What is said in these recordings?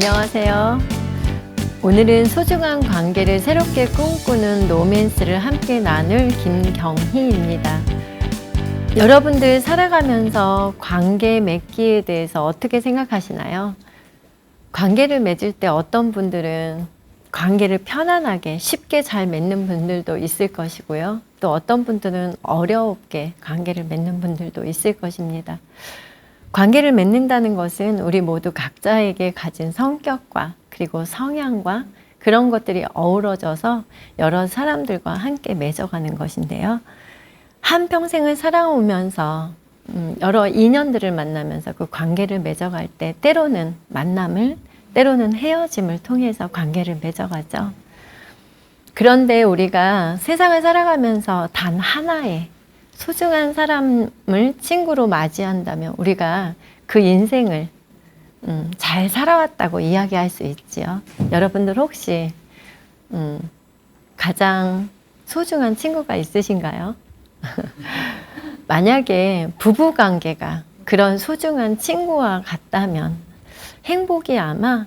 안녕하세요. 오늘은 소중한 관계를 새롭게 꿈꾸는 로맨스를 함께 나눌 김경희입니다. 여러분들 살아가면서 관계 맺기에 대해서 어떻게 생각하시나요? 관계를 맺을 때 어떤 분들은 관계를 편안하게 쉽게 잘 맺는 분들도 있을 것이고요. 또 어떤 분들은 어렵게 관계를 맺는 분들도 있을 것입니다. 관계를 맺는다는 것은 우리 모두 각자에게 가진 성격과 그리고 성향과 그런 것들이 어우러져서 여러 사람들과 함께 맺어가는 것인데요. 한평생을 살아오면서 여러 인연들을 만나면서 그 관계를 맺어갈 때 때로는 만남을, 때로는 헤어짐을 통해서 관계를 맺어가죠. 그런데 우리가 세상을 살아가면서 단 하나의 소중한 사람을 친구로 맞이한다면 우리가 그 인생을 잘 살아왔다고 이야기할 수 있지요. 여러분들 혹시 가장 소중한 친구가 있으신가요? 만약에 부부관계가 그런 소중한 친구와 같다면 행복이 아마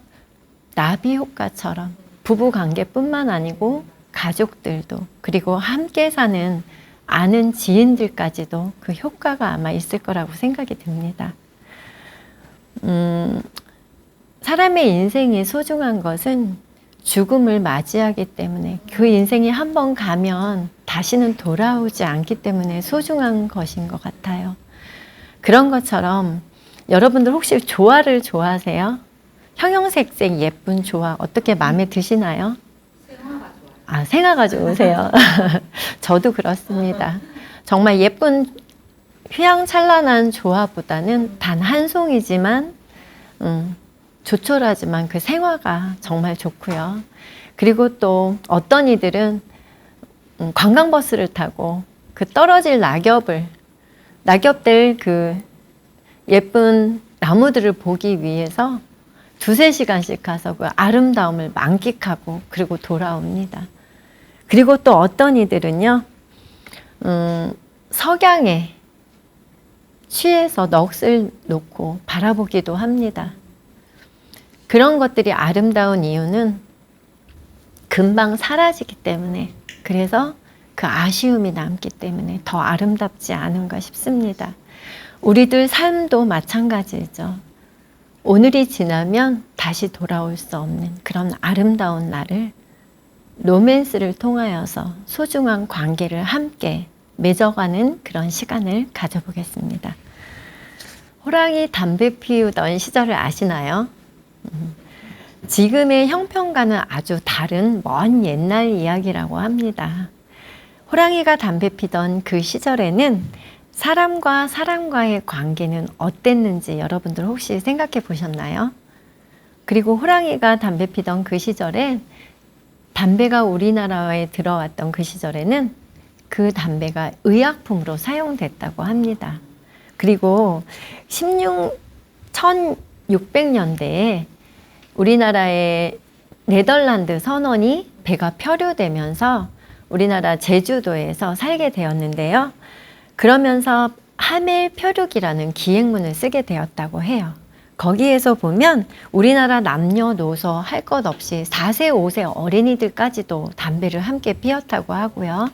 나비 효과처럼 부부관계뿐만 아니고 가족들도 그리고 함께 사는 아는 지인들까지도 그 효과가 아마 있을 거라고 생각이 듭니다. 사람의 인생이 소중한 것은 죽음을 맞이하기 때문에 그 인생이 한번 가면 다시는 돌아오지 않기 때문에 소중한 것인 것 같아요. 그런 것처럼 여러분들 혹시 조화를 좋아하세요? 형형색색 예쁜 조화 어떻게 마음에 드시나요? 생화가 좋으세요. 저도 그렇습니다. 정말 예쁜 휘황찬란한 조화보다는 단 한 송이지만 조촐하지만 그 생화가 정말 좋고요. 그리고 또 어떤 이들은 관광버스를 타고 그 떨어질 낙엽들 그 예쁜 나무들을 보기 위해서 2~3시간씩 가서 그 아름다움을 만끽하고 그리고 돌아옵니다. 그리고 또 어떤 이들은요, 석양에 취해서 넋을 놓고 바라보기도 합니다. 그런 것들이 아름다운 이유는 금방 사라지기 때문에, 그래서 그 아쉬움이 남기 때문에 더 아름답지 않은가 싶습니다. 우리들 삶도 마찬가지죠. 오늘이 지나면 다시 돌아올 수 없는 그런 아름다운 날을 로맨스를 통하여서 소중한 관계를 함께 맺어가는 그런 시간을 가져보겠습니다. 호랑이 담배 피우던 시절을 아시나요? 지금의 형편과는 아주 다른 먼 옛날 이야기라고 합니다. 호랑이가 담배 피던 그 시절에는 사람과 사람과의 관계는 어땠는지 여러분들 혹시 생각해 보셨나요? 그리고 호랑이가 담배 피던 그 시절에 담배가 우리나라에 들어왔던 그 시절에는 그 담배가 의약품으로 사용됐다고 합니다. 그리고 1600년대에 우리나라의 네덜란드 선원이 배가 표류되면서 우리나라 제주도에서 살게 되었는데요. 그러면서 하멜 표류기라는 기행문을 쓰게 되었다고 해요. 거기에서 보면 우리나라 남녀노소 할 것 없이 4세, 5세 어린이들까지도 담배를 함께 피웠다고 하고요.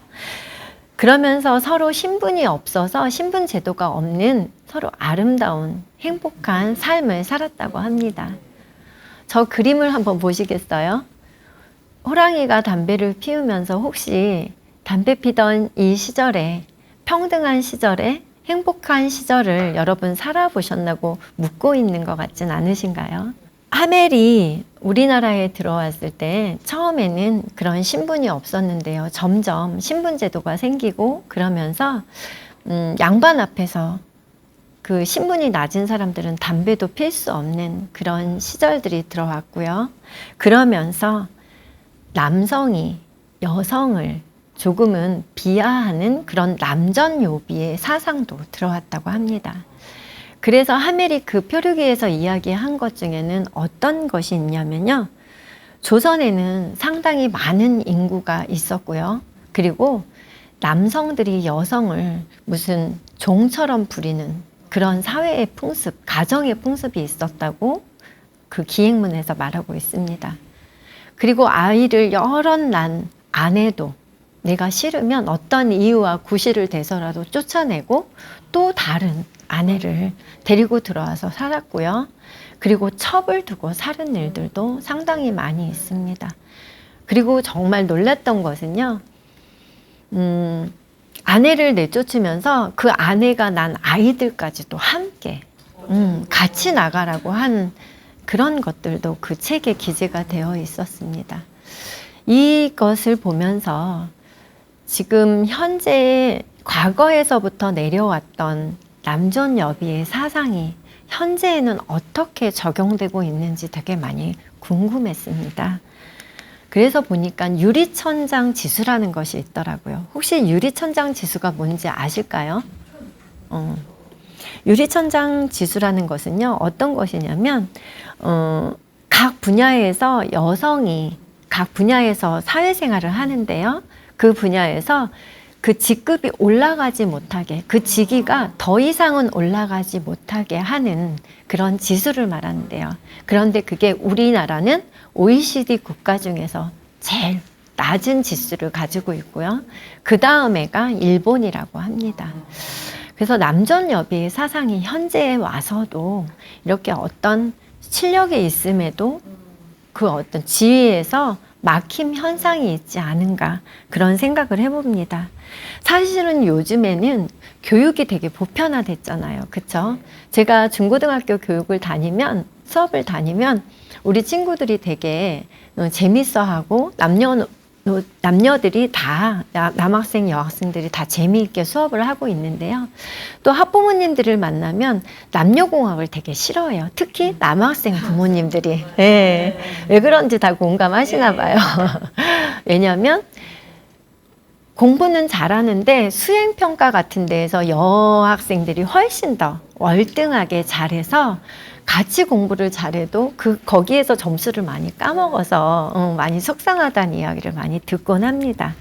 그러면서 서로 신분이 없어서 신분 제도가 없는 서로 아름다운 행복한 삶을 살았다고 합니다. 저 그림을 한번 보시겠어요? 호랑이가 담배를 피우면서 혹시 담배 피던 이 시절에 평등한 시절에 행복한 시절을 여러분 살아보셨나고 묻고 있는 것 같진 않으신가요? 하멜이 우리나라에 들어왔을 때 처음에는 그런 신분이 없었는데요. 점점 신분 제도가 생기고 그러면서 양반 앞에서 그 신분이 낮은 사람들은 담배도 필 수 없는 그런 시절들이 들어왔고요. 그러면서 남성이 여성을 조금은 비하하는 그런 남전요비의 사상도 들어왔다고 합니다. 그래서 하멜이 그 표류기에서 이야기한 것 중에는 어떤 것이 있냐면요. 조선에는 상당히 많은 인구가 있었고요. 그리고 남성들이 여성을 무슨 종처럼 부리는 그런 사회의 풍습, 가정의 풍습이 있었다고 그 기행문에서 말하고 있습니다. 그리고 아이를 여럿 낳은 아내도 내가 싫으면 어떤 이유와 구실을 대서라도 쫓아내고 또 다른 아내를 데리고 들어와서 살았고요. 그리고 첩을 두고 사는 일들도 상당히 많이 있습니다. 그리고 정말 놀랐던 것은요. 아내를 내쫓으면서 그 아내가 낳은 아이들까지도 함께 같이 나가라고 한 그런 것들도 그 책에 기재가 되어 있었습니다. 이것을 보면서 지금 현재 과거에서부터 내려왔던 남존여비의 사상이 현재에는 어떻게 적용되고 있는지 되게 많이 궁금했습니다. 그래서 보니까 유리천장 지수라는 것이 있더라고요. 혹시 유리천장 지수가 뭔지 아실까요? 유리천장 지수라는 것은요, 어떤 것이냐면, 각 분야에서 여성이 각 분야에서 사회생활을 하는데요. 그 분야에서 그 직급이 올라가지 못하게, 그 직위가 더 이상은 올라가지 못하게 하는 그런 지수를 말하는데요. 그런데 그게 우리나라는 OECD 국가 중에서 제일 낮은 지수를 가지고 있고요. 그 다음에가 일본이라고 합니다. 그래서 남존여비의 사상이 현재에 와서도 이렇게 어떤 실력이 있음에도 그 어떤 지위에서 막힘 현상이 있지 않은가 그런 생각을 해봅니다. 사실은 요즘에는 교육이 되게 보편화됐잖아요. 그쵸? 제가 중고등학교 교육을 다니면 수업을 다니면 우리 친구들이 되게 재밌어하고 남녀들이 다 남학생 여학생들이 다 재미있게 수업을 하고 있는데요. 또 학부모님들을 만나면 남녀공학을 되게 싫어해요. 특히 남학생 부모님들이. 네. 왜 그런지 다 공감하시나 봐요. 왜냐하면 공부는 잘하는데 수행평가 같은 데에서 여학생들이 훨씬 더 월등하게 잘해서 같이 공부를 잘해도 거기에서 점수를 많이 까먹어서 많이 속상하다는 이야기를 많이 듣곤 합니다.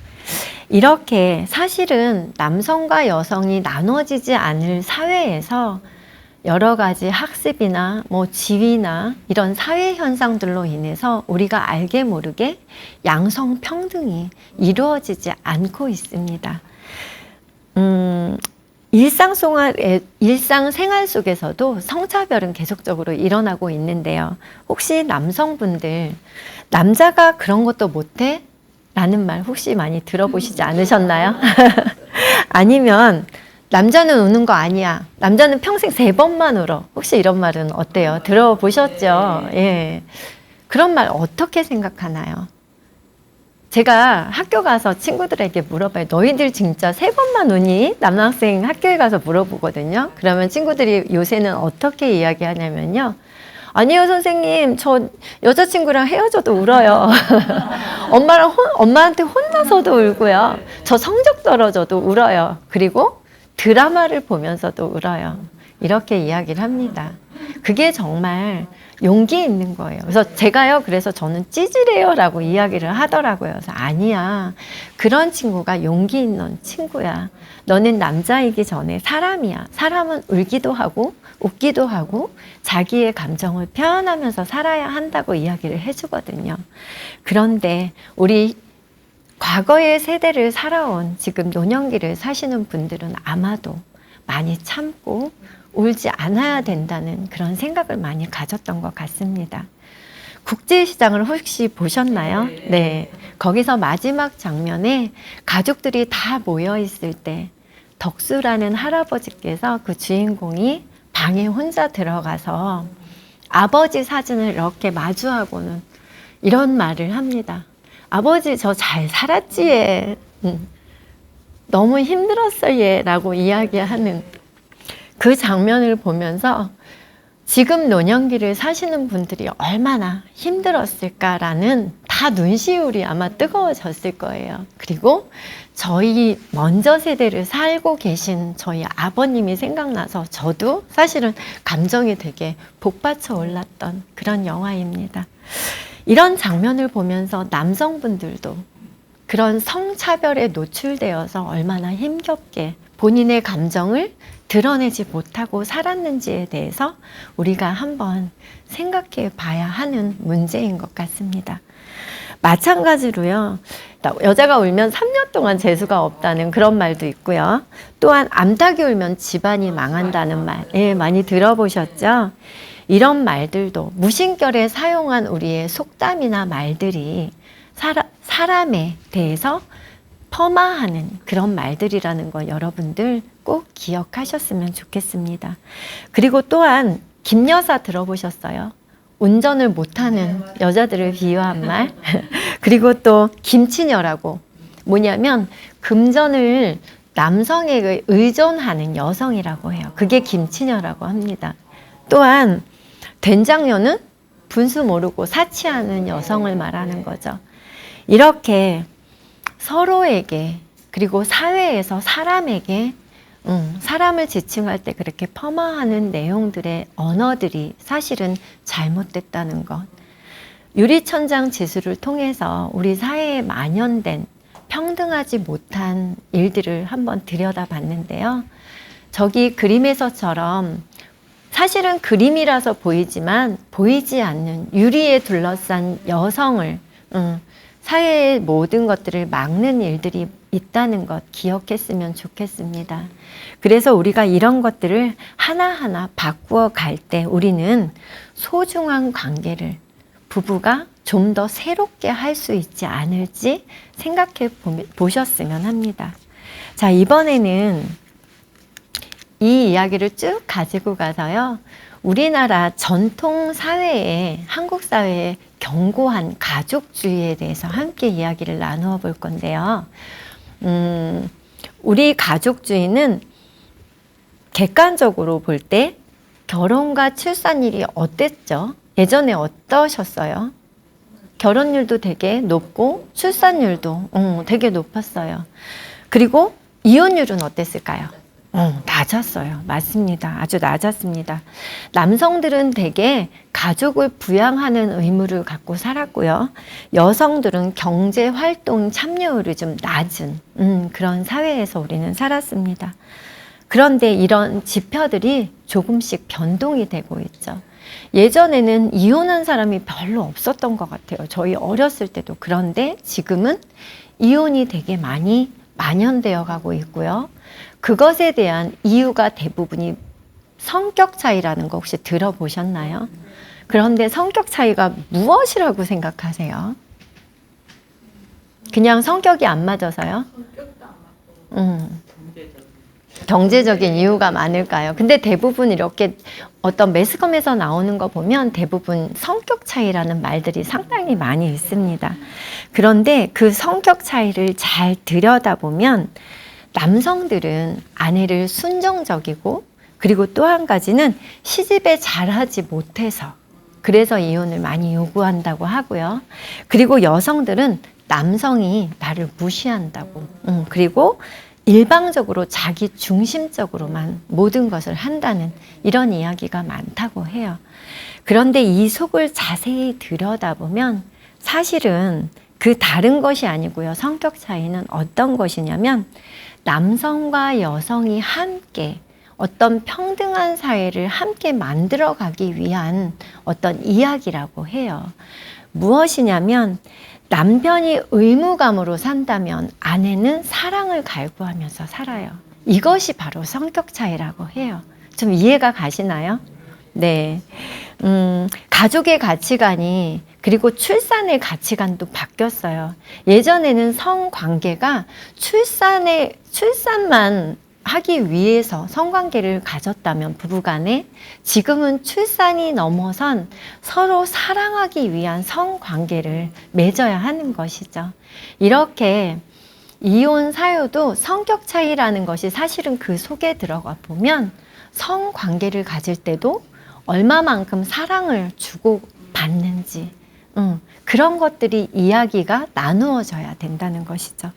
이렇게 사실은 남성과 여성이 나눠지지 않을 사회에서 여러 가지 학습이나 지위나 이런 사회 현상들로 인해서 우리가 알게 모르게 양성평등이 이루어지지 않고 있습니다. 일상생활 속에서도 성차별은 계속적으로 일어나고 있는데요. 혹시 남성분들, 남자가 그런 것도 못해? 라는 말 혹시 많이 들어보시지 않으셨나요? 아니면 남자는 우는 거 아니야. 남자는 평생 3번만 울어. 혹시 이런 말은 어때요? 들어보셨죠? 예. 그런 말 어떻게 생각하나요? 제가 학교 가서 친구들에게 물어봐요. 너희들 진짜 3번만 우니? 남학생 학교에 가서 물어보거든요. 그러면 친구들이 요새는 어떻게 이야기하냐면요. 아니요, 선생님. 저 여자친구랑 헤어져도 울어요. 엄마한테 혼나서도 울고요. 저 성적 떨어져도 울어요. 그리고 드라마를 보면서도 울어요. 이렇게 이야기를 합니다. 그게 정말 용기 있는 거예요. 그래서 그래서 저는 찌질해요 라고 이야기를 하더라고요. 그래서 아니야. 그런 친구가 용기 있는 친구야. 너는 남자이기 전에 사람이야. 사람은 울기도 하고 웃기도 하고 자기의 감정을 표현하면서 살아야 한다고 이야기를 해주거든요. 그런데 우리 과거의 세대를 살아온 지금 노년기를 사시는 분들은 아마도 많이 참고 울지 않아야 된다는 그런 생각을 많이 가졌던 것 같습니다. 국제시장을 혹시 보셨나요? 네. 거기서 마지막 장면에 가족들이 다 모여 있을 때 덕수라는 할아버지께서 그 주인공이 방에 혼자 들어가서 아버지 사진을 이렇게 마주하고는 이런 말을 합니다. 아버지 저 잘 살았지 얘. 너무 힘들었어 얘 라고 이야기하는 그 장면을 보면서 지금 노년기를 사시는 분들이 얼마나 힘들었을까라는 다 눈시울이 아마 뜨거워졌을 거예요. 그리고 저희 먼저 세대를 살고 계신 저희 아버님이 생각나서 저도 사실은 감정이 되게 복받쳐 올랐던 그런 영화입니다. 이런 장면을 보면서 남성분들도 그런 성차별에 노출되어서 얼마나 힘겹게 본인의 감정을 드러내지 못하고 살았는지에 대해서 우리가 한번 생각해 봐야 하는 문제인 것 같습니다. 마찬가지로요, 여자가 울면 3년 동안 재수가 없다는 그런 말도 있고요. 또한 암탉이 울면 집안이 망한다는 말, 예, 많이 들어보셨죠? 이런 말들도 무심결에 사용한 우리의 속담이나 말들이 사람에 대해서 폄하하는 그런 말들이라는 거 여러분들 꼭 기억하셨으면 좋겠습니다. 그리고 또한 김여사 들어보셨어요? 운전을 못하는 여자들을 비유한 말. 그리고 또 김치녀라고, 뭐냐면 금전을 남성에게 의존하는 여성이라고 해요. 그게 김치녀라고 합니다. 또한 된장녀는 분수 모르고 사치하는 여성을 말하는 거죠. 이렇게 서로에게, 그리고 사회에서 사람에게 사람을 지칭할 때 그렇게 폄하하는 내용들의 언어들이 사실은 잘못됐다는 것. 유리천장 지수를 통해서 우리 사회에 만연된 평등하지 못한 일들을 한번 들여다봤는데요. 저기 그림에서처럼 사실은 그림이라서 보이지만 보이지 않는 유리에 둘러싼 여성을, 사회의 모든 것들을 막는 일들이 있다는 것 기억했으면 좋겠습니다. 그래서 우리가 이런 것들을 하나하나 바꾸어 갈 때 우리는 소중한 관계를 부부가 좀 더 새롭게 할 수 있지 않을지 생각해 보셨으면 합니다. 자, 이번에는 이 이야기를 쭉 가지고 가서요, 우리나라 전통 사회에, 한국 사회에 견고한 가족주의에 대해서 함께 이야기를 나누어 볼 건데요. 우리 가족주의는 객관적으로 볼 때 결혼과 출산율이 어땠죠? 예전에 어떠셨어요? 결혼율도 되게 높고 출산율도 되게 높았어요. 그리고 이혼율은 어땠을까요? 낮았어요. 맞습니다. 아주 낮았습니다. 남성들은 대개 가족을 부양하는 의무를 갖고 살았고요. 여성들은 경제 활동 참여율이 좀 낮은 그런 사회에서 우리는 살았습니다. 그런데 이런 지표들이 조금씩 변동이 되고 있죠. 예전에는 이혼한 사람이 별로 없었던 것 같아요. 저희 어렸을 때도. 그런데 지금은 이혼이 되게 많이 만연되어 가고 있고요. 그것에 대한 이유가 대부분이 성격 차이라는 거 혹시 들어보셨나요? 그런데 성격 차이가 무엇이라고 생각하세요? 그냥 성격이 안 맞아서요? 경제적인 이유가 많을까요? 근데 대부분 이렇게 어떤 매스컴에서 나오는 거 보면 대부분 성격 차이라는 말들이 상당히 많이 있습니다. 그런데 그 성격 차이를 잘 들여다보면 남성들은 아내를 순정적이고, 그리고 또 한 가지는 시집에 잘하지 못해서 그래서 이혼을 많이 요구한다고 하고요. 그리고 여성들은 남성이 나를 무시한다고, 그리고 일방적으로 자기 중심적으로만 모든 것을 한다는 이런 이야기가 많다고 해요. 그런데 이 속을 자세히 들여다보면 사실은 그 다른 것이 아니고요. 성격 차이는 어떤 것이냐면 남성과 여성이 함께 어떤 평등한 사회를 함께 만들어가기 위한 어떤 이야기라고 해요. 무엇이냐면 남편이 의무감으로 산다면 아내는 사랑을 갈구하면서 살아요. 이것이 바로 성격 차이라고 해요. 좀 이해가 가시나요? 네. 가족의 가치관이, 그리고 출산의 가치관도 바뀌었어요. 예전에는 성관계가 출산만 하기 위해서 성관계를 가졌다면 부부간에, 지금은 출산이 넘어선 서로 사랑하기 위한 성관계를 맺어야 하는 것이죠. 이렇게 이혼 사유도 성격 차이라는 것이 사실은 그 속에 들어가 보면 성관계를 가질 때도 얼마만큼 사랑을 주고 받는지, 그런 것들이 이야기가 나누어져야 된다는 것이죠.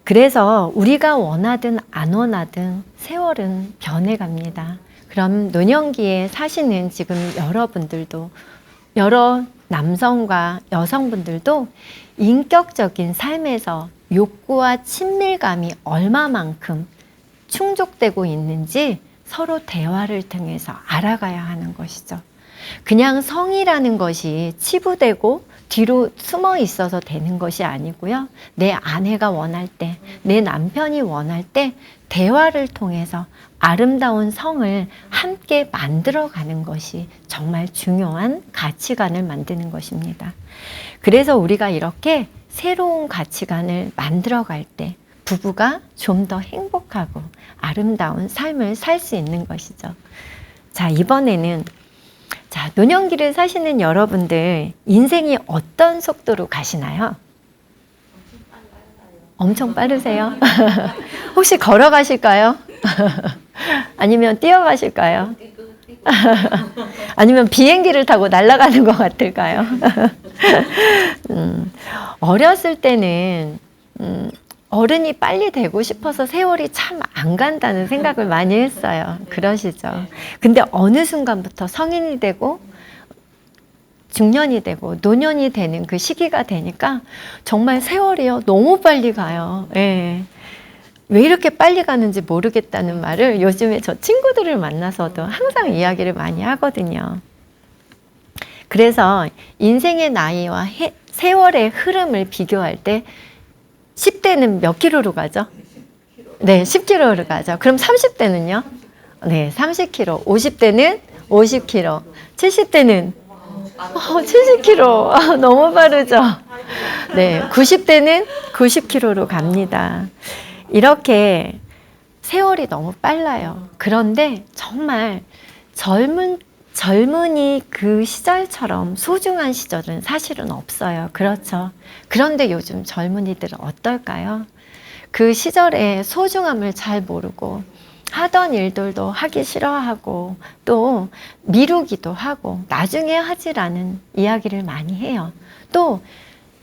그래서 우리가 원하든 안 원하든 세월은 변해갑니다. 그럼 노년기에 사시는 지금 여러분들도, 여러 남성과 여성분들도 인격적인 삶에서 욕구와 친밀감이 얼마만큼 충족되고 있는지 서로 대화를 통해서 알아가야 하는 것이죠. 그냥 성이라는 것이 치부되고 뒤로 숨어 있어서 되는 것이 아니고요. 내 아내가 원할 때, 내 남편이 원할 때 대화를 통해서 아름다운 성을 함께 만들어가는 것이 정말 중요한 가치관을 만드는 것입니다. 그래서 우리가 이렇게 새로운 가치관을 만들어갈 때 부부가 좀 더 행복하고 아름다운 삶을 살 수 있는 것이죠. 자, 이번에는 노년기를 사시는 여러분들 인생이 어떤 속도로 가시나요? 엄청 빠르세요? 혹시 걸어가실까요? 아니면 뛰어가실까요? 아니면 비행기를 타고 날아가는 것 같을까요? 어렸을 때는 어른이 빨리 되고 싶어서 세월이 참 안 간다는 생각을 많이 했어요. 그러시죠. 근데 어느 순간부터 성인이 되고 중년이 되고 노년이 되는 그 시기가 되니까 정말 세월이요 너무 빨리 가요. 예. 왜 이렇게 빨리 가는지 모르겠다는 말을 요즘에 저 친구들을 만나서도 항상 이야기를 많이 하거든요. 그래서 인생의 나이와 세월의 흐름을 비교할 때 10대는 몇 킬로로 가죠? 네, 10킬로로 가죠. 그럼 30대는요? 네, 30킬로. 50대는 50킬로. 70대는 70킬로. 너무 빠르죠? 네, 90대는 90킬로로 갑니다. 이렇게 세월이 너무 빨라요. 그런데 정말 젊은이 그 시절처럼 소중한 시절은 사실은 없어요. 그렇죠. 그런데 요즘 젊은이들은 어떨까요? 그 시절의 소중함을 잘 모르고 하던 일들도 하기 싫어하고 또 미루기도 하고 나중에 하지라는 이야기를 많이 해요. 또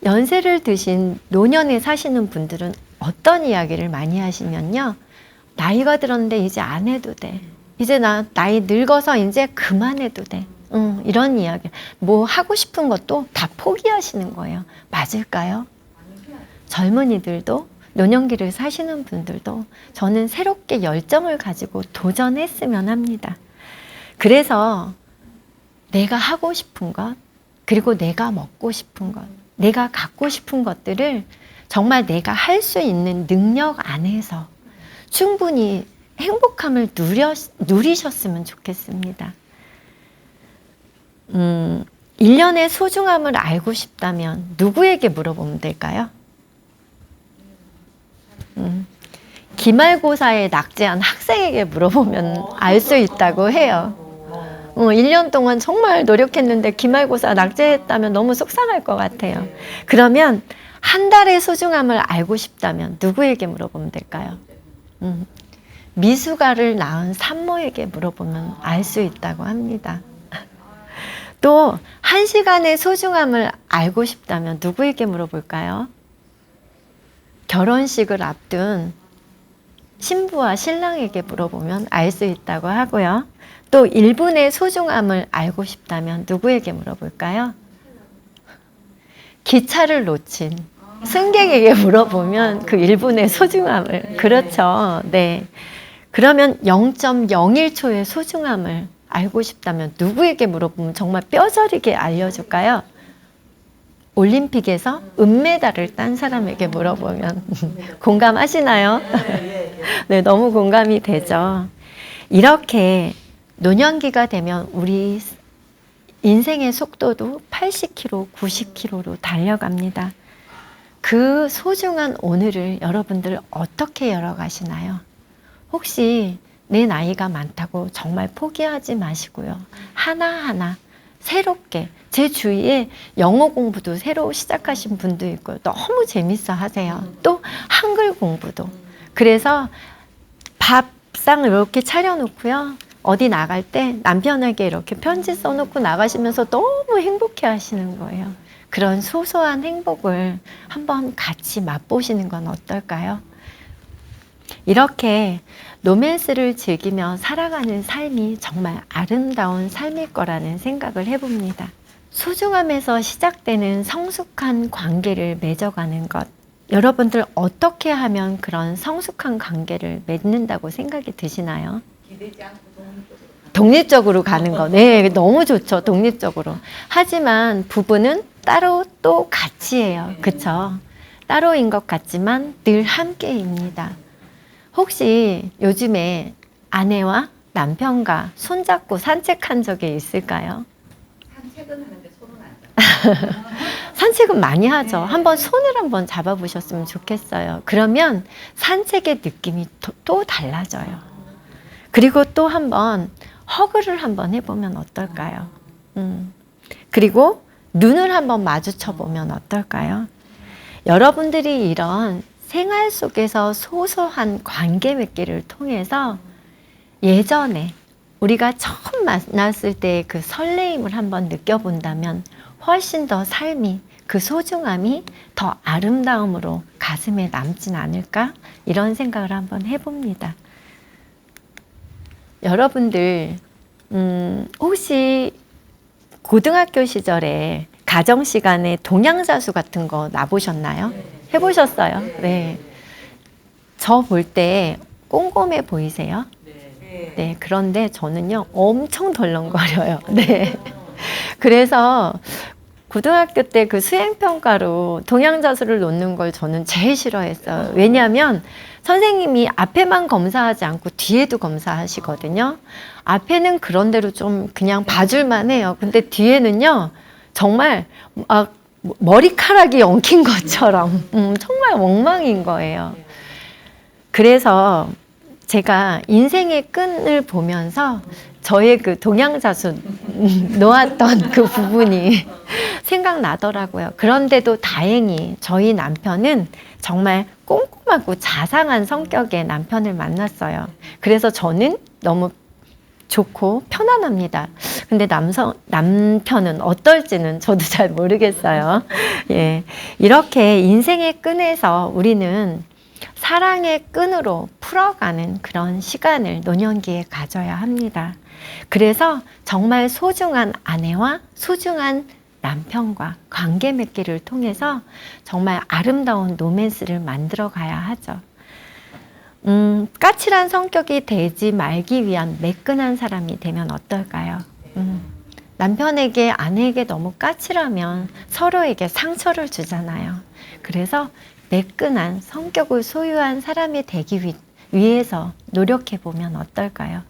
연세를 드신 노년에 사시는 분들은 어떤 이야기를 많이 하시면요. 나이가 들었는데 이제 안 해도 돼. 이제 나 나이 늙어서 이제 그만해도 돼. 이런 이야기. 뭐 하고 싶은 것도 다 포기하시는 거예요. 맞을까요? 젊은이들도 노년기를 사시는 분들도 저는 새롭게 열정을 가지고 도전했으면 합니다. 그래서 내가 하고 싶은 것, 그리고 내가 먹고 싶은 것, 내가 갖고 싶은 것들을 정말 내가 할 수 있는 능력 안에서 충분히 행복함을 누리셨으면 좋겠습니다. 1년의 소중함을 알고 싶다면 누구에게 물어보면 될까요? 기말고사에 낙제한 학생에게 물어보면 알 수 있다고 해요. 1년 동안 정말 노력했는데 기말고사 낙제했다면 너무 속상할 것 같아요. 그러면 한 달의 소중함을 알고 싶다면 누구에게 물어보면 될까요? 미숙아를 낳은 산모에게 물어보면 알 수 있다고 합니다. 또 1시간의 소중함을 알고 싶다면 누구에게 물어볼까요? 결혼식을 앞둔 신부와 신랑에게 물어보면 알 수 있다고 하고요. 또 1분의 소중함을 알고 싶다면 누구에게 물어볼까요? 기차를 놓친 승객에게 물어보면 그 1분의 소중함을, 그렇죠. 네. 그러면 0.01초의 소중함을 알고 싶다면 누구에게 물어보면 정말 뼈저리게 알려줄까요? 올림픽에서 은메달을 딴 사람에게 물어보면 공감하시나요? 네, 너무 공감이 되죠. 이렇게 노년기가 되면 우리 인생의 속도도 80km, 90km로 달려갑니다. 그 소중한 오늘을 여러분들 어떻게 열어가시나요? 혹시 내 나이가 많다고 정말 포기하지 마시고요. 하나하나 새롭게, 제 주위에 영어 공부도 새로 시작하신 분도 있고 너무 재밌어 하세요. 또 한글 공부도. 그래서 밥상 이렇게 차려놓고요. 어디 나갈 때 남편에게 이렇게 편지 써놓고 나가시면서 너무 행복해 하시는 거예요. 그런 소소한 행복을 한번 같이 맛보시는 건 어떨까요? 이렇게 로맨스를 즐기며 살아가는 삶이 정말 아름다운 삶일 거라는 생각을 해봅니다. 소중함에서 시작되는 성숙한 관계를 맺어가는 것. 여러분들 어떻게 하면 그런 성숙한 관계를 맺는다고 생각이 드시나요? 기대지 않고 독립적으로 가는 거. 네, 너무 좋죠. 독립적으로. 하지만 부부는 따로 또 같이 해요. 그쵸? 따로인 것 같지만 늘 함께입니다. 혹시 요즘에 아내와 남편과 손잡고 산책한 적이 있을까요? 산책은 하는데 손은 안 잡아요. 산책은 많이 하죠. 한번 손을 한번 잡아보셨으면 좋겠어요. 그러면 산책의 느낌이 또 달라져요. 그리고 또 한번 허그를 한번 해보면 어떨까요? 그리고 눈을 한번 마주쳐 보면 어떨까요? 여러분들이 이런 생활 속에서 소소한 관계 맺기를 통해서 예전에 우리가 처음 만났을 때의 그 설레임을 한번 느껴본다면 훨씬 더 삶이 그 소중함이 더 아름다움으로 가슴에 남진 않을까? 이런 생각을 한번 해봅니다. 여러분들 혹시 고등학교 시절에 가정 시간에 동양자수 같은 거 놔보셨나요? 해보셨어요? 네. 저 볼 때 꼼꼼해 보이세요? 네. 그런데 저는요 엄청 덜렁거려요. 네. 그래서 고등학교 때 그 수행평가로 동양자수를 놓는 걸 저는 제일 싫어했어요. 왜냐하면 선생님이 앞에만 검사하지 않고 뒤에도 검사하시거든요. 앞에는 그런대로 좀 그냥 봐줄만 해요. 근데 뒤에는요, 정말 머리카락이 엉킨 것처럼 정말 엉망인 거예요. 그래서 제가 인생의 끈을 보면서 저의 그 동양자수 놓았던 그 부분이 생각나더라고요. 그런데도 다행히 저희 남편은 정말 꼼꼼하고 자상한 성격의 남편을 만났어요. 그래서 저는 너무 좋고 편안합니다. 근데 남편은 어떨지는 저도 잘 모르겠어요. 예. 이렇게 인생의 끈에서 우리는 사랑의 끈으로 풀어가는 그런 시간을 노년기에 가져야 합니다. 그래서 정말 소중한 아내와 소중한 남편과 관계 맺기를 통해서 정말 아름다운 로맨스를 만들어 가야 하죠. 까칠한 성격이 되지 말기 위한 매끈한 사람이 되면 어떨까요? 남편에게 아내에게 너무 까칠하면 서로에게 상처를 주잖아요. 그래서 매끈한 성격을 소유한 사람이 되기 위해서 노력해 보면 어떨까요?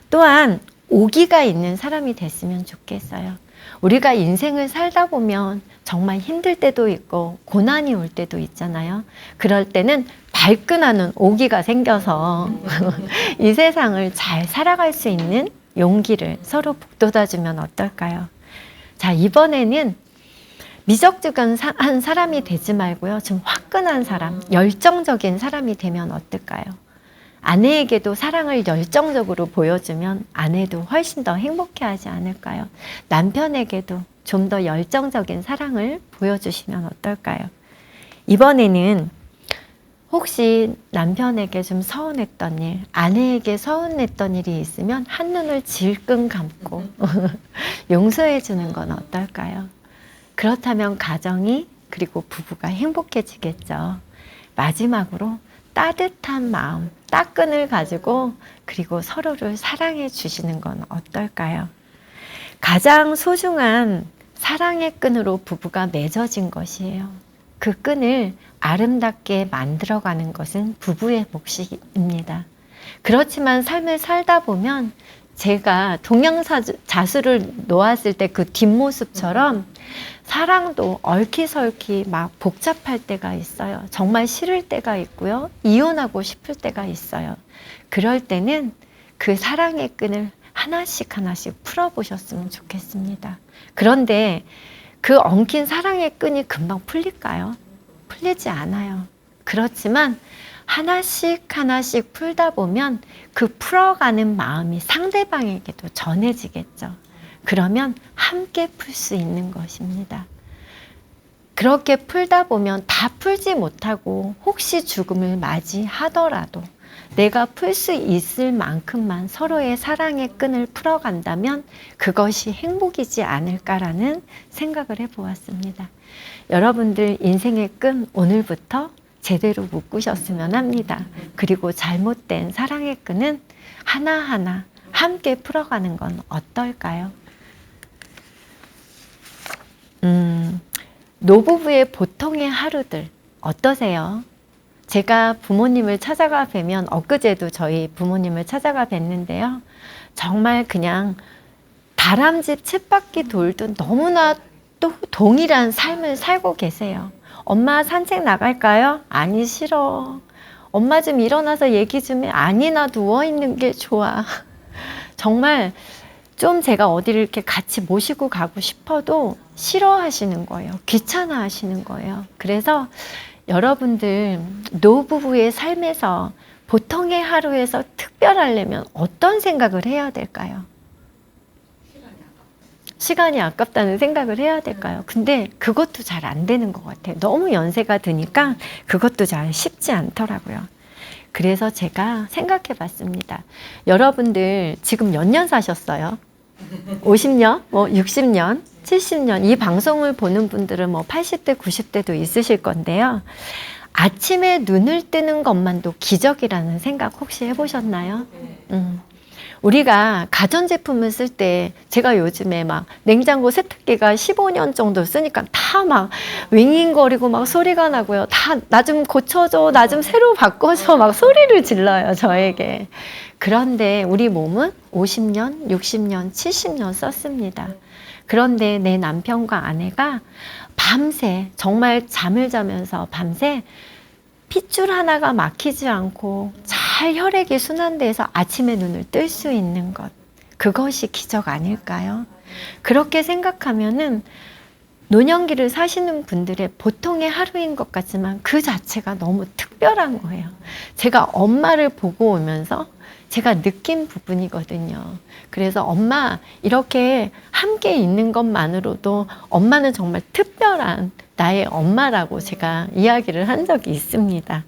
또한 오기가 있는 사람이 됐으면 좋겠어요. 우리가 인생을 살다 보면 정말 힘들 때도 있고 고난이 올 때도 있잖아요. 그럴 때는 발끈하는 오기가 생겨서 이 세상을 잘 살아갈 수 있는 용기를 서로 북돋아주면 어떨까요? 자, 이번에는 미적지근한 사람이 되지 말고요. 좀 화끈한 사람, 열정적인 사람이 되면 어떨까요? 아내에게도 사랑을 열정적으로 보여주면 아내도 훨씬 더 행복해하지 않을까요? 남편에게도 좀 더 열정적인 사랑을 보여주시면 어떨까요? 이번에는 혹시 남편에게 좀 서운했던 일, 아내에게 서운했던 일이 있으면 한눈을 질끈 감고 용서해 주는 건 어떨까요? 그렇다면 가정이 그리고 부부가 행복해지겠죠. 마지막으로 따뜻한 마음, 따끈을 가지고 그리고 서로를 사랑해 주시는 건 어떨까요? 가장 소중한 사랑의 끈으로 부부가 맺어진 것이에요. 그 끈을 아름답게 만들어가는 것은 부부의 몫입니다. 그렇지만 삶을 살다 보면 제가 동양자수를 놓았을 때 그 뒷모습처럼 사랑도 얽히설키 막 복잡할 때가 있어요. 정말 싫을 때가 있고요. 이혼하고 싶을 때가 있어요. 그럴 때는 그 사랑의 끈을 하나씩 하나씩 풀어보셨으면 좋겠습니다. 그런데 그 엉킨 사랑의 끈이 금방 풀릴까요? 풀리지 않아요. 그렇지만 하나씩 하나씩 풀다 보면 그 풀어가는 마음이 상대방에게도 전해지겠죠. 그러면 함께 풀 수 있는 것입니다. 그렇게 풀다 보면 다 풀지 못하고 혹시 죽음을 맞이하더라도 내가 풀 수 있을 만큼만 서로의 사랑의 끈을 풀어간다면 그것이 행복이지 않을까라는 생각을 해보았습니다. 여러분들 인생의 끈 오늘부터 제대로 묶으셨으면 합니다. 그리고 잘못된 사랑의 끈은 하나하나 함께 풀어가는 건 어떨까요? 노부부의 보통의 하루들 어떠세요? 제가 부모님을 찾아가 뵈면 엊그제도 저희 부모님을 찾아가 뵀는데요. 정말 그냥 다람쥐 쳇바퀴 돌듯 너무나 또 동일한 삶을 살고 계세요. 엄마 산책 나갈까요? 아니 싫어. 엄마 좀 일어나서 얘기 좀 해. 아니 나 누워있는 게 좋아. 정말 좀 제가 어디를 이렇게 같이 모시고 가고 싶어도 싫어하시는 거예요. 귀찮아 하시는 거예요. 그래서 여러분들 노부부의 삶에서 보통의 하루에서 특별하려면 어떤 생각을 해야 될까요? 시간이 아깝다는 생각을 해야 될까요? 근데 그것도 잘 안 되는 것 같아요. 너무 연세가 드니까 그것도 잘 쉽지 않더라고요. 그래서 제가 생각해 봤습니다. 여러분들 지금 몇 년 사셨어요? 50년? 뭐 60년? 70년? 이 방송을 보는 분들은 뭐 80대, 90대도 있으실 건데요. 아침에 눈을 뜨는 것만도 기적이라는 생각 혹시 해보셨나요? 우리가 가전제품을 쓸 때 제가 요즘에 막 냉장고 세탁기가 15년 정도 쓰니까 다 막 윙윙거리고 막 소리가 나고요. 다 나 좀 고쳐줘, 나 좀 새로 바꿔줘 막 소리를 질러요, 저에게. 그런데 우리 몸은 50년, 60년, 70년 썼습니다. 그런데 내 남편과 아내가 밤새 정말 잠을 자면서 밤새 핏줄 하나가 막히지 않고 잘 혈액이 순환돼서 아침에 눈을 뜰 수 있는 것. 그것이 기적 아닐까요? 그렇게 생각하면은 노년기를 사시는 분들의 보통의 하루인 것 같지만 그 자체가 너무 특별한 거예요. 제가 엄마를 보고 오면서 제가 느낀 부분이거든요. 그래서 엄마 이렇게 함께 있는 것만으로도 엄마는 정말 특별한 나의 엄마라고 제가 이야기를 한 적이 있습니다.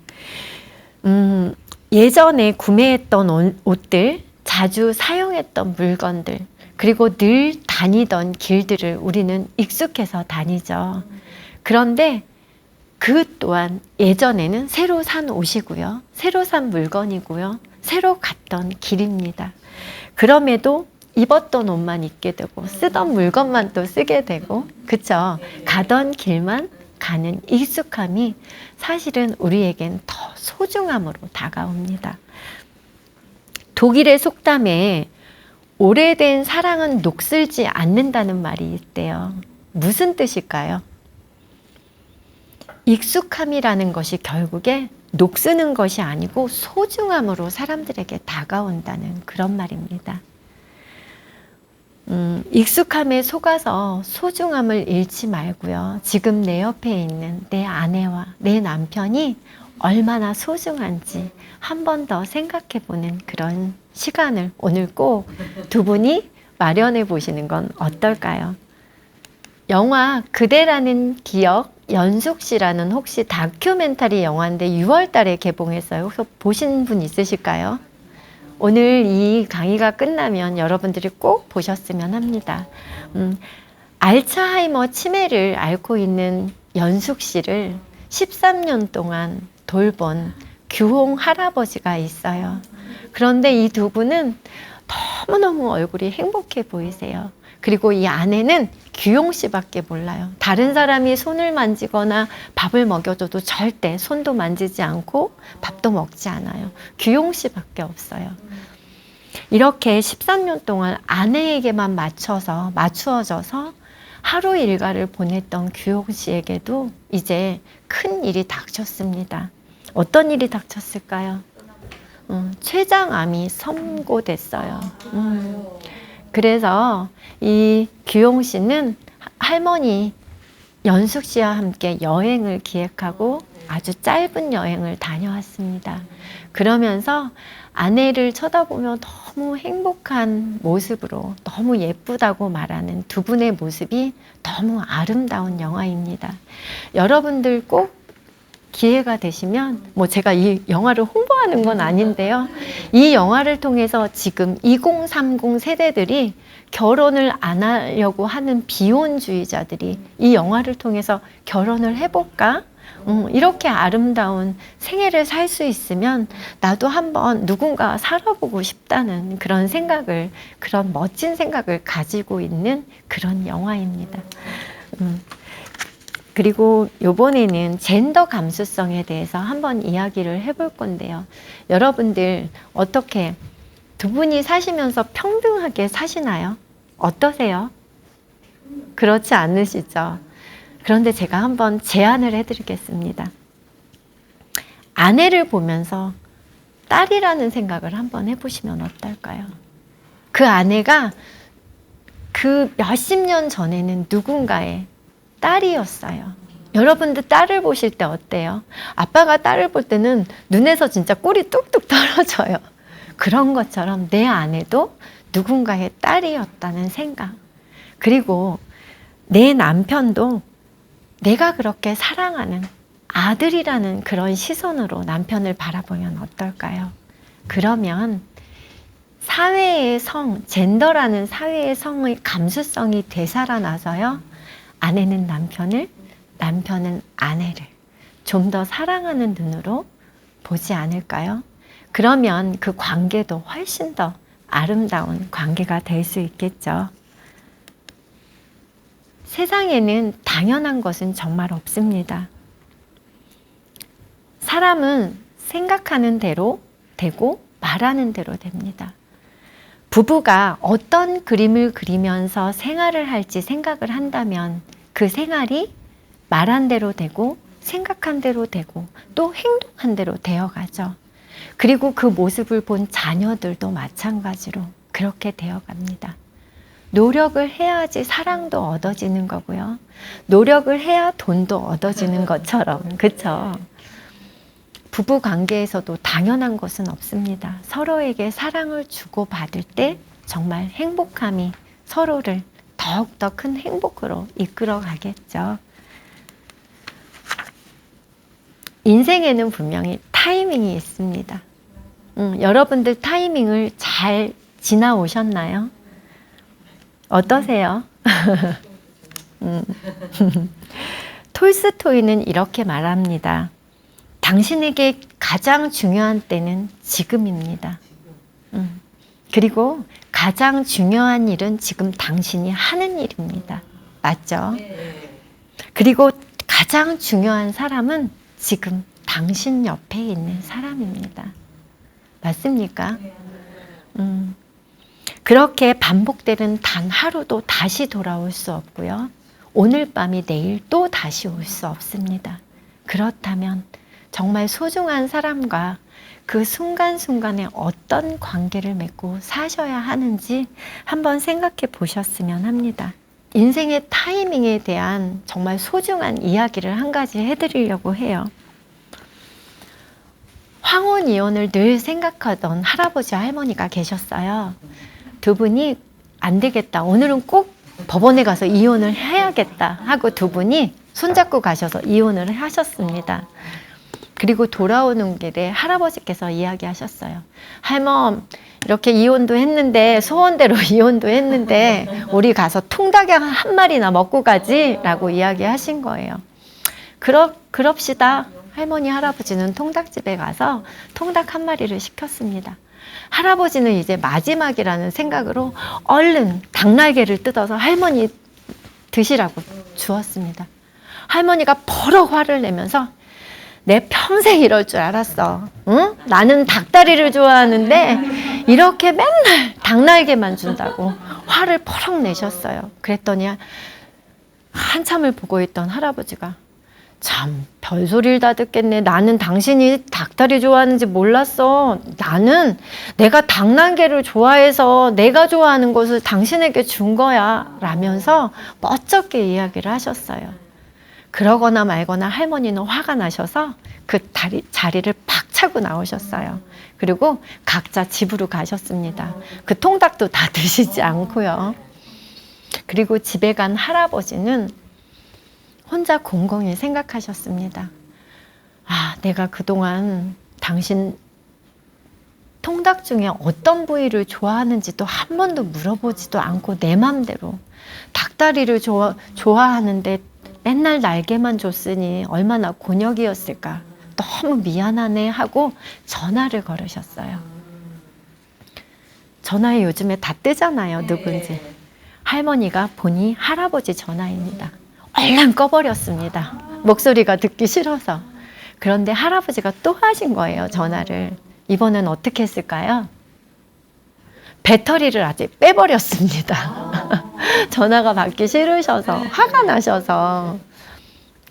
예전에 구매했던 옷들, 자주 사용했던 물건들, 그리고 늘 다니던 길들을 우리는 익숙해서 다니죠. 그런데 그 또한 예전에는 새로 산 옷이고요. 새로 산 물건이고요. 새로 갔던 길입니다. 그럼에도 입었던 옷만 입게 되고 쓰던 물건만 또 쓰게 되고 그쵸? 가던 길만 가는 익숙함이 사실은 우리에겐 더 소중함으로 다가옵니다. 독일의 속담에 오래된 사랑은 녹슬지 않는다는 말이 있대요. 무슨 뜻일까요? 익숙함이라는 것이 결국에 녹쓰는 것이 아니고 소중함으로 사람들에게 다가온다는 그런 말입니다. 익숙함에 속아서 소중함을 잃지 말고요. 지금 내 옆에 있는 내 아내와 내 남편이 얼마나 소중한지 한 번 더 생각해 보는 그런 시간을 오늘 꼭 두 분이 마련해 보시는 건 어떨까요? 영화 그대라는 기억, 연숙 씨라는 혹시 다큐멘터리 영화인데 6월 달에 개봉했어요. 혹시 보신 분 있으실까요? 오늘 이 강의가 끝나면 여러분들이 꼭 보셨으면 합니다. 알츠하이머 치매를 앓고 있는 연숙 씨를 13년 동안 돌본 규홍 할아버지가 있어요. 그런데 이 두 분은 너무너무 얼굴이 행복해 보이세요. 그리고 이 아내는 규용 씨밖에 몰라요. 다른 사람이 손을 만지거나 밥을 먹여줘도 절대 손도 만지지 않고 밥도 먹지 않아요. 규용 씨밖에 없어요. 이렇게 13년 동안 아내에게만 맞추어져서 하루 일과를 보냈던 규용 씨에게도 이제 큰 일이 닥쳤습니다. 어떤 일이 닥쳤을까요? 췌장암이 선고됐어요. 그래서 이 규용 씨는 할머니 연숙 씨와 함께 여행을 기획하고 아주 짧은 여행을 다녀왔습니다. 그러면서 아내를 쳐다보며 너무 행복한 모습으로 너무 예쁘다고 말하는 두 분의 모습이 너무 아름다운 영화입니다. 여러분들 꼭 기회가 되시면 뭐 제가 이 영화를 홍보하는 건 아닌데요. 이 영화를 통해서 지금 2030 세대들이 결혼을 안 하려고 하는 비혼주의자들이 이 영화를 통해서 결혼을 해볼까? 이렇게 아름다운 생애를 살 수 있으면 나도 한번 누군가와 살아보고 싶다는 그런 생각을, 그런 멋진 생각을 가지고 있는 그런 영화입니다. 그리고 요번에는 젠더 감수성에 대해서 한번 이야기를 해볼 건데요. 여러분들 어떻게 두 분이 사시면서 평등하게 사시나요? 어떠세요? 그렇지 않으시죠? 그런데 제가 한번 제안을 해드리겠습니다. 아내를 보면서 딸이라는 생각을 한번 해보시면 어떨까요? 그 아내가 그 몇십 년 전에는 누군가의 딸이었어요. 여러분들 딸을 보실 때 어때요? 아빠가 딸을 볼 때는 눈에서 진짜 꿀이 뚝뚝 떨어져요. 그런 것처럼 내 아내도 누군가의 딸이었다는 생각. 그리고 내 남편도 내가 그렇게 사랑하는 아들이라는 그런 시선으로 남편을 바라보면 어떨까요? 그러면 사회의 성, 젠더라는 사회의 성의 감수성이 되살아나서요. 아내는 남편을, 남편은 아내를 좀 더 사랑하는 눈으로 보지 않을까요? 그러면 그 관계도 훨씬 더 아름다운 관계가 될 수 있겠죠. 세상에는 당연한 것은 정말 없습니다. 사람은 생각하는 대로 되고 말하는 대로 됩니다. 부부가 어떤 그림을 그리면서 생활을 할지 생각을 한다면 그 생활이 말한 대로 되고 생각한 대로 되고 또 행동한 대로 되어가죠. 그리고 그 모습을 본 자녀들도 마찬가지로 그렇게 되어갑니다. 노력을 해야지 사랑도 얻어지는 거고요. 노력을 해야 돈도 얻어지는 것처럼, 그렇죠? 부부 관계에서도 당연한 것은 없습니다. 서로에게 사랑을 주고받을 때 정말 행복함이 서로를 더욱더 큰 행복으로 이끌어 가겠죠. 인생에는 분명히 타이밍이 있습니다. 여러분들 타이밍을 잘 지나오셨나요? 어떠세요? 톨스토이는 이렇게 말합니다. 당신에게 가장 중요한 때는 지금입니다. 그리고 가장 중요한 일은 지금 당신이 하는 일입니다. 맞죠? 그리고 가장 중요한 사람은 지금 당신 옆에 있는 사람입니다. 맞습니까? 그렇게 반복되는 단 하루도 다시 돌아올 수 없고요. 오늘 밤이 내일 또 다시 올 수 없습니다. 그렇다면 정말 소중한 사람과 그 순간순간에 어떤 관계를 맺고 사셔야 하는지 한번 생각해 보셨으면 합니다. 인생의 타이밍에 대한 정말 소중한 이야기를 한 가지 해드리려고 해요. 황혼이혼을 늘 생각하던 할아버지 할머니가 계셨어요. 두 분이 안 되겠다. 오늘은 꼭 법원에 가서 이혼을 해야겠다 하고 두 분이 손잡고 가셔서 이혼을 하셨습니다. 그리고 돌아오는 길에 할아버지께서 이야기하셨어요. 할멈, 이렇게 이혼도 했는데 소원대로 이혼도 했는데 우리 가서 통닭 한 마리나 먹고 가지 라고 이야기하신 거예요. 그럽시다. 할머니 할아버지는 통닭집에 가서 통닭 한 마리를 시켰습니다. 할아버지는 이제 마지막이라는 생각으로 얼른 닭날개를 뜯어서 할머니 드시라고 주었습니다. 할머니가 버럭 화를 내면서 내 평생 이럴 줄 알았어. 응? 나는 닭다리를 좋아하는데 이렇게 맨날 닭날개만 준다고 화를 버럭 내셨어요. 그랬더니 한참을 보고 있던 할아버지가 참 별소리를 다 듣겠네. 나는 당신이 닭다리 좋아하는지 몰랐어. 나는 내가 닭날개를 좋아해서 내가 좋아하는 것을 당신에게 준 거야 라면서 멋쩍게 이야기를 하셨어요. 그러거나 말거나 할머니는 화가 나셔서 그 자리를 팍 차고 나오셨어요. 그리고 각자 집으로 가셨습니다. 그 통닭도 다 드시지 않고요. 그리고 집에 간 할아버지는 혼자 곰곰이 생각하셨습니다. 아, 내가 그동안 당신 통닭 중에 어떤 부위를 좋아하는지도 한 번도 물어보지도 않고 내 맘대로 닭다리를 좋아하는데 맨날 날개만 줬으니 얼마나 곤욕이었을까. 너무 미안하네 하고 전화를 걸으셨어요. 전화에 요즘에 다 뜨잖아요. 누군지. 할머니가 보니 할아버지 전화입니다. 얼른 꺼버렸습니다. 목소리가 듣기 싫어서. 그런데 할아버지가 또 하신 거예요. 전화를. 이번엔 어떻게 했을까요? 배터리를 아직 빼버렸습니다. 전화가 받기 싫으셔서 화가 나셔서.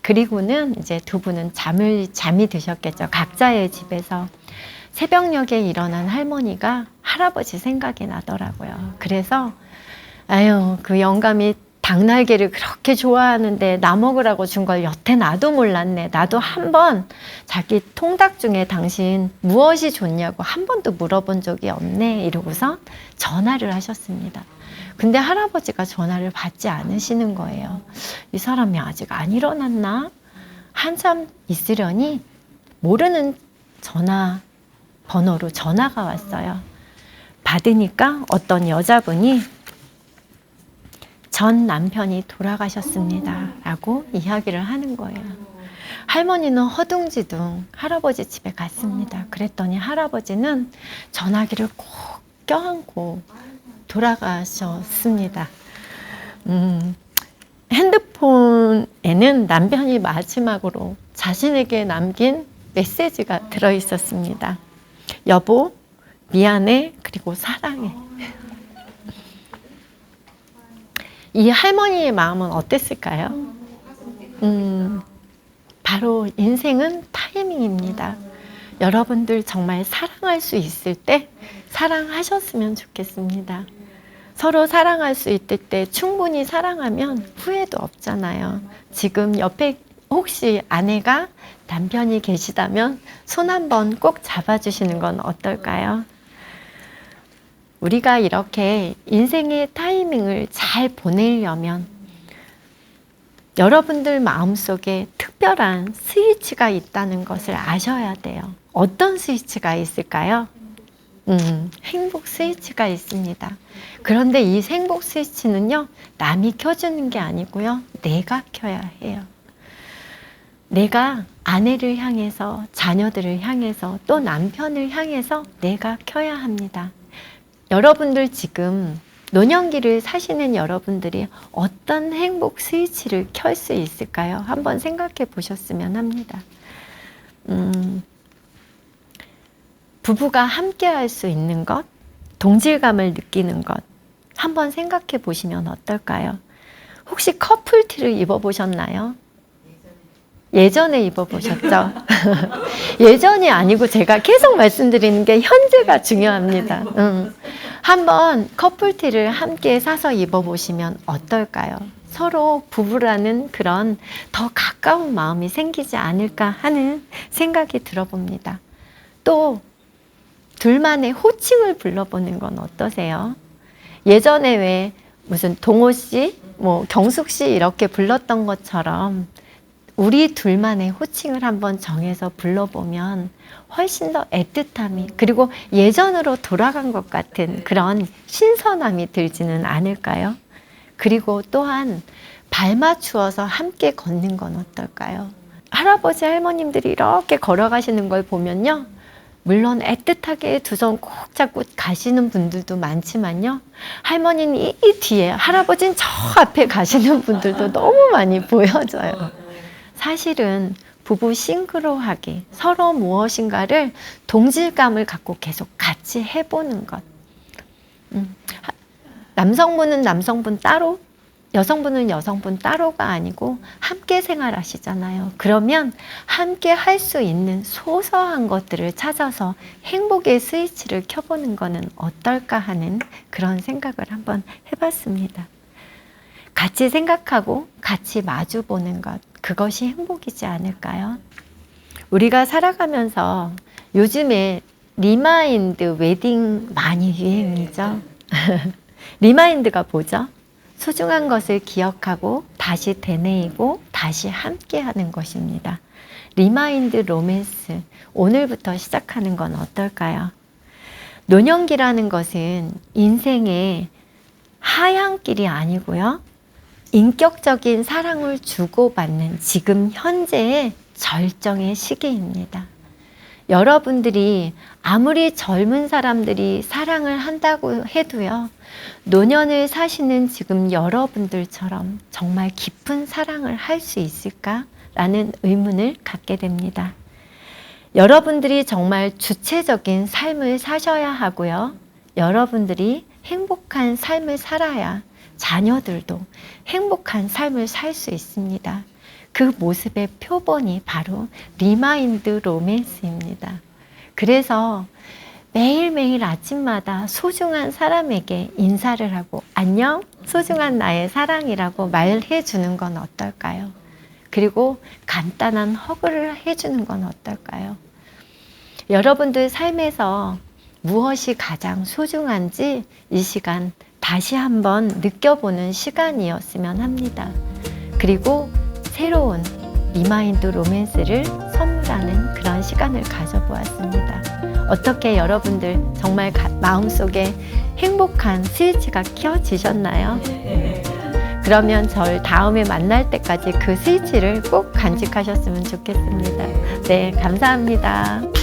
그리고는 이제 두 분은 잠이 드셨겠죠. 각자의 집에서. 새벽녘에 일어난 할머니가 할아버지 생각이 나더라고요. 그래서 아유, 그 영감이 닭날개를 그렇게 좋아하는데 나 먹으라고 준 걸 여태 나도 몰랐네. 나도 한번 자기 통닭 중에 당신 무엇이 좋냐고 한 번도 물어본 적이 없네. 이러고서 전화를 하셨습니다. 근데 할아버지가 전화를 받지 않으시는 거예요. 이 사람이 아직 안 일어났나? 한참 있으려니 모르는 전화 번호로 전화가 왔어요. 받으니까 어떤 여자분이 전 남편이 돌아가셨습니다 라고 이야기를 하는 거예요. 할머니는 허둥지둥 할아버지 집에 갔습니다. 그랬더니 할아버지는 전화기를 꼭 껴안고 돌아가셨습니다. 핸드폰에는 남편이 마지막으로 자신에게 남긴 메시지가 들어있었습니다. 여보, 미안해, 그리고 사랑해. 이 할머니의 마음은 어땠을까요? 바로 인생은 타이밍입니다. 여러분들 정말 사랑할 수 있을 때 사랑하셨으면 좋겠습니다. 서로 사랑할 수 있을 때 충분히 사랑하면 후회도 없잖아요. 지금 옆에 혹시 아내가 남편이 계시다면 손 한번 꼭 잡아주시는 건 어떨까요? 우리가 이렇게 인생의 타이밍을 잘 보내려면 여러분들 마음속에 특별한 스위치가 있다는 것을 아셔야 돼요. 어떤 스위치가 있을까요? 행복 스위치가 있습니다. 그런데 이 행복 스위치는요, 남이 켜주는 게 아니고요, 내가 켜야 해요. 내가 아내를 향해서, 자녀들을 향해서, 또 남편을 향해서 내가 켜야 합니다. 여러분들 지금 노년기를 사시는 여러분들이 어떤 행복 스위치를 켤 수 있을까요? 한번 생각해 보셨으면 합니다. 부부가 함께 할 수 있는 것, 동질감을 느끼는 것, 한번 생각해 보시면 어떨까요? 혹시 커플티를 입어보셨나요? 예전에 입어보셨죠? 예전이 아니고 제가 계속 말씀드리는 게 현재가 중요합니다. 한번 커플티를 함께 사서 입어보시면 어떨까요? 서로 부부라는 그런 더 가까운 마음이 생기지 않을까 하는 생각이 들어봅니다. 또 둘만의 호칭을 불러보는 건 어떠세요? 예전에 왜 무슨 동호 씨, 뭐 경숙 씨 이렇게 불렀던 것처럼 우리 둘만의 호칭을 한번 정해서 불러보면 훨씬 더 애틋함이, 그리고 예전으로 돌아간 것 같은 그런 신선함이 들지는 않을까요? 그리고 또한 발 맞추어서 함께 걷는 건 어떨까요? 할아버지 할머님들이 이렇게 걸어가시는 걸 보면요, 물론 애틋하게 두 손 꼭 잡고 가시는 분들도 많지만요, 할머니는 이 뒤에, 할아버지는 저 앞에 가시는 분들도 너무 많이 보여져요. 사실은 부부 싱크로하게 서로 무엇인가를 동질감을 갖고 계속 같이 해보는 것. 남성분은 남성분 따로, 여성분은 여성분 따로가 아니고 함께 생활하시잖아요. 그러면 함께 할 수 있는 소소한 것들을 찾아서 행복의 스위치를 켜보는 거는 어떨까 하는 그런 생각을 한번 해봤습니다. 같이 생각하고 같이 마주보는 것, 그것이 행복이지 않을까요? 우리가 살아가면서 요즘에 리마인드 웨딩 많이 유행이죠. 리마인드가 뭐죠? 소중한 것을 기억하고 다시 되뇌이고 다시 함께하는 것입니다. 리마인드 로맨스, 오늘부터 시작하는 건 어떨까요? 노년기라는 것은 인생의 하향길이 아니고요, 인격적인 사랑을 주고받는 지금 현재의 절정의 시기입니다. 여러분들이 아무리 젊은 사람들이 사랑을 한다고 해도요, 노년을 사시는 지금 여러분들처럼 정말 깊은 사랑을 할 수 있을까라는 의문을 갖게 됩니다. 여러분들이 정말 주체적인 삶을 사셔야 하고요. 여러분들이 행복한 삶을 살아야 자녀들도 행복한 삶을 살 수 있습니다. 그 모습의 표본이 바로 리마인드 로맨스입니다. 그래서 매일매일 아침마다 소중한 사람에게 인사를 하고 안녕, 소중한 나의 사랑이라고 말해 주는 건 어떨까요? 그리고 간단한 허그를 해주는 건 어떨까요? 여러분들 삶에서 무엇이 가장 소중한지 이 시간 다시 한번 느껴보는 시간이었으면 합니다. 그리고 새로운 리마인드 로맨스를 선물하는 그런 시간을 가져보았습니다. 어떻게 여러분들 정말 마음속에 행복한 스위치가 켜지셨나요? 그러면 절 다음에 만날 때까지 그 스위치를 꼭 간직하셨으면 좋겠습니다. 네, 감사합니다.